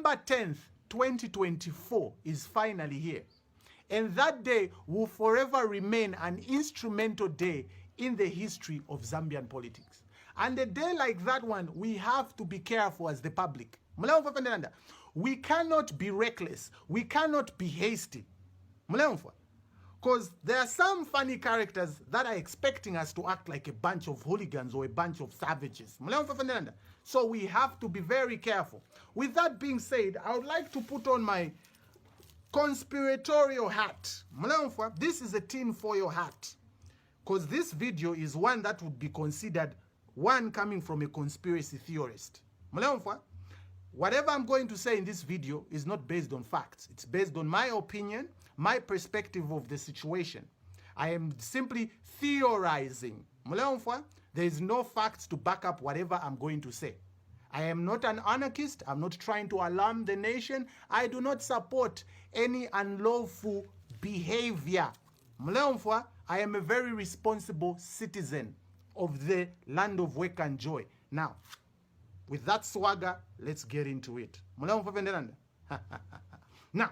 November 10th, 2024 is finally here. And that day will forever remain an instrumental day in the history of Zambian politics. And a day like that one, we have to be careful as the public. We cannot be reckless. We cannot be hasty. Because there are some funny characters that are expecting us to act like a bunch of hooligans or a bunch of savages. So we have to be very careful. With that being said, I would like to put on my conspiratorial hat. This is a tinfoil hat. Because this video is one that would be considered one coming from a conspiracy theorist. Whatever I'm going to say in this video is not based on facts. It's based on my opinion, my perspective of the situation. I am simply theorizing. There is no facts to back up whatever I'm going to say. I am not an anarchist. I'm not trying to alarm the nation. I do not support any unlawful behavior. I am a very responsible citizen of the land of work and joy. Now, with that swagger, let's get into it. Now,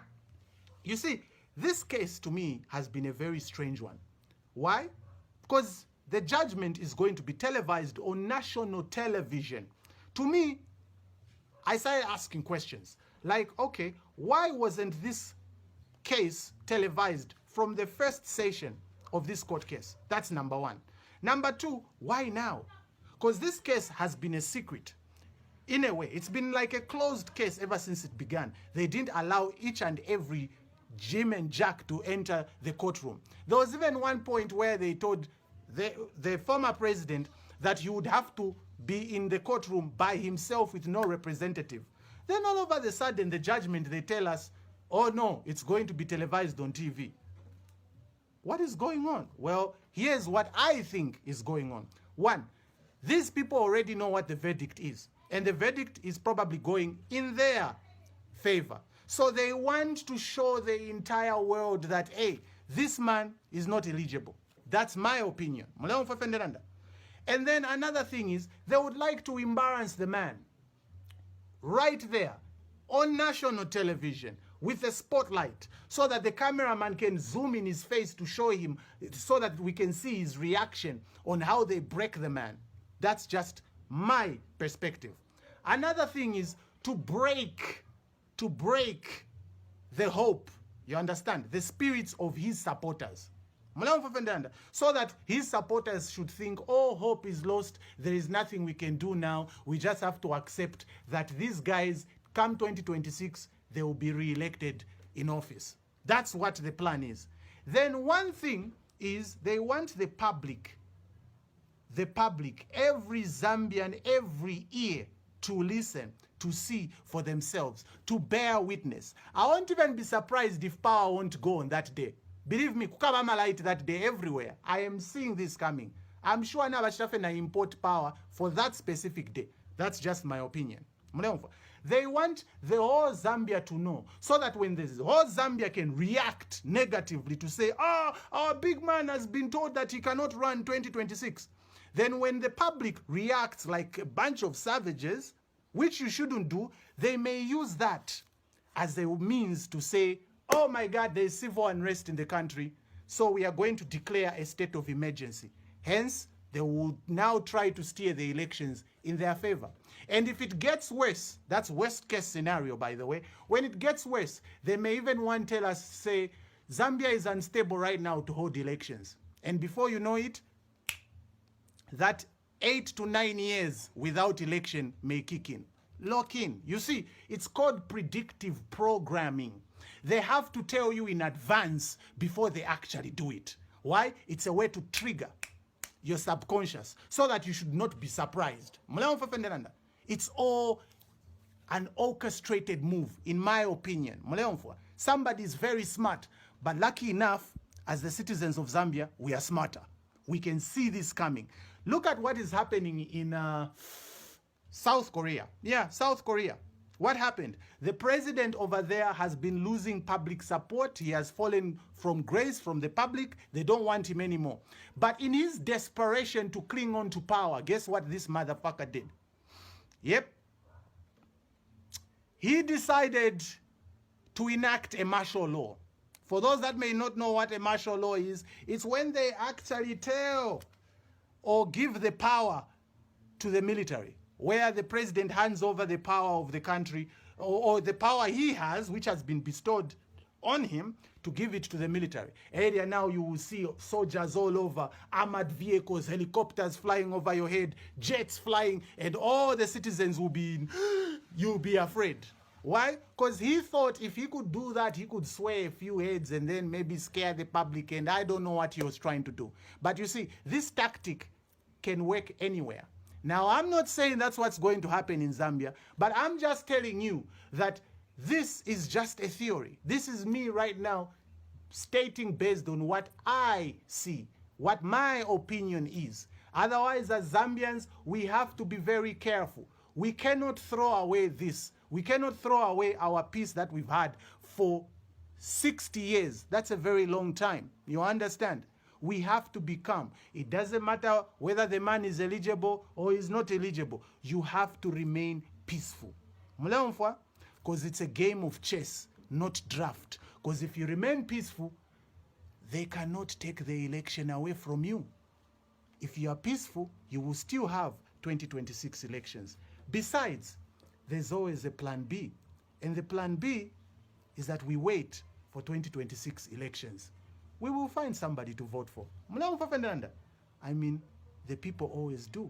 you see, this case to me has been a very strange one. Why? Because the judgment is going to be televised on national television. To me, I started asking questions like, okay, why wasn't this case televised from the first session of this court case? That's number one. Number two, why now? Because this case has been a secret. In a way, it's been like a closed case ever since it began. They didn't allow each and every Jim and Jack to enter the courtroom. There was even one point where they told the former president that he would have to be in the courtroom by himself with no representative. Then all over the sudden, the judgment, they tell us, oh no, it's going to be televised on TV. What is going on? Well, here's what I think is going on. One, these people already know what the verdict is. And the verdict is probably going in their favor. So they want to show the entire world that, hey, this man is not eligible. That's my opinion. And then another thing is, they would like to embarrass the man right there on national television with a spotlight so that the cameraman can zoom in his face to show him, so that we can see his reaction on how they break the man. That's just my perspective. Another thing is to break the hope, you understand, the spirits of his supporters. So that his supporters should think, oh, hope is lost, there is nothing we can do now, we just have to accept that these guys, come 2026, they will be re-elected in office. That's what the plan is. Then one thing is they want the public, every Zambian, every ear to listen, to see for themselves, to bear witness. I won't even be surprised if power won't go on that day. Believe me, kukabama light that day everywhere. I am seeing this coming. I'm sure now na import power for that specific day. That's just my opinion. They want the whole Zambia to know, so that when the whole Zambia can react negatively to say, oh, our big man has been told that he cannot run 2026. Then when the public reacts like a bunch of savages, which you shouldn't do, they may use that as a means to say, oh my God, there is civil unrest in the country, so we are going to declare a state of emergency. Hence, they will now try to steer the elections in their favor. And if it gets worse, that's worst case scenario, by the way, when it gets worse, they may even want to tell us, say, Zambia is unstable right now to hold elections. And before you know it, that 8 to 9 years without election may kick in. Lock in. You see, it's called predictive programming. They have to tell you in advance before they actually do it. Why? It's a way to trigger your subconscious so that you should not be surprised. It's all an orchestrated move, in my opinion. Somebody is very smart, but lucky enough, as the citizens of Zambia, we are smarter. We can see this coming. Look at what is happening in South Korea. Yeah, South Korea. What happened? The president over there has been losing public support. He has fallen from grace from the public. They don't want him anymore. But in his desperation to cling on to power, guess what this motherfucker did? Yep. he decided to enact a martial law. For those that may not know what a martial law is, it's when they actually tell or give the power to the military, where the president hands over the power of the country, or the power he has, which has been bestowed on him, to give it to the military. Area now you will see soldiers all over, armored vehicles, helicopters flying over your head, jets flying, and all the citizens will be, you'll be afraid. Why? Because he thought if he could do that, he could sway a few heads and then maybe scare the public, and I don't know what he was trying to do. But you see, this tactic can work anywhere. Now, I'm not saying that's what's going to happen in Zambia, but I'm just telling you that this is just a theory. This is me right now stating based on what I see, what my opinion is. Otherwise, as Zambians, we have to be very careful. We cannot throw away this. We cannot throw away our peace that we've had for 60 years. That's a very long time. You understand? We have to be calm. It doesn't matter whether the man is eligible or is not eligible. You have to remain peaceful. Because it's a game of chess, not draft. Because if you remain peaceful, they cannot take the election away from you. If you are peaceful, you will still have 2026 elections. Besides, there's always a plan B. And the plan B is that we wait for 2026 elections. We will find somebody to vote for. I mean, the people always do.